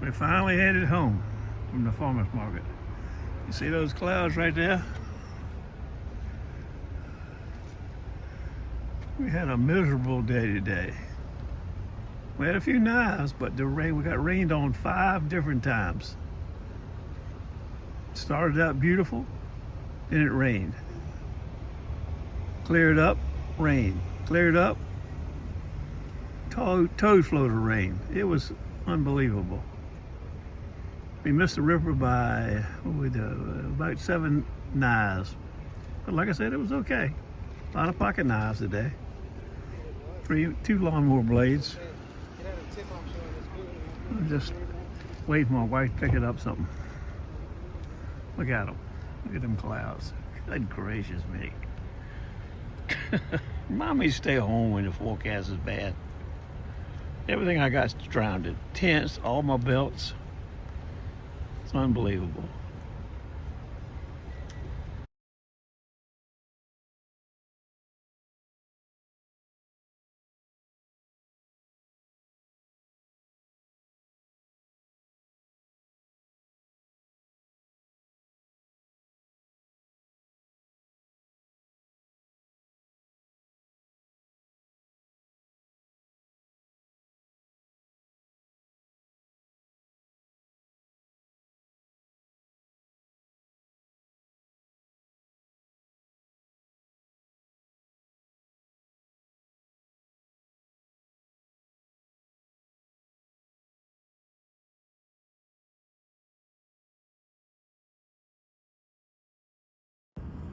We finally headed home from the farmer's market. You see those clouds right there? We had a miserable day today. We had a few knives, but we got rained on 5 different times. Started out beautiful, then it rained. Cleared up, rain. Cleared up, toad floater rain. It was unbelievable. We missed the river by about 7 knives. But like I said, it was okay. A lot of pocket knives today. 2 lawnmower blades. I'm just waiting for my wife to pick it up something. Look at them. Look at them clouds. Good gracious me. Mommy, stay home when the forecast is bad. Everything I got's drowned. Tents, all my belts. It's unbelievable.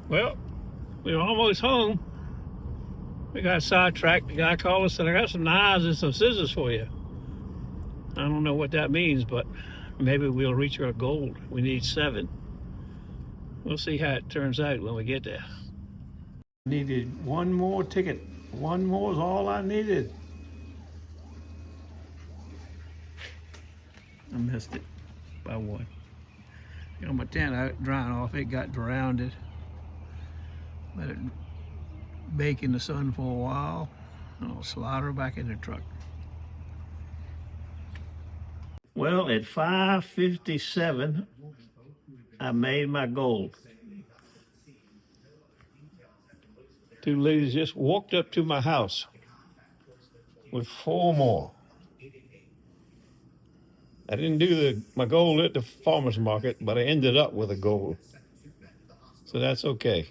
Well, we were almost home. We got sidetracked. The guy called us and I got some knives and some scissors for you. I don't know what that means, but maybe we'll reach our goal. We need 7. We'll see how it turns out when we get there. Needed 1 more ticket. 1 more is all I needed. I missed it by 1. Got my tent out drying off. It got drowned. Let it bake in the sun for a while. I'll slide her back in the truck. Well, at 5:57, I made my goal. 2 ladies just walked up to my house with 4 more. I didn't do my goal at the farmer's market, but I ended up with a goal. So that's okay.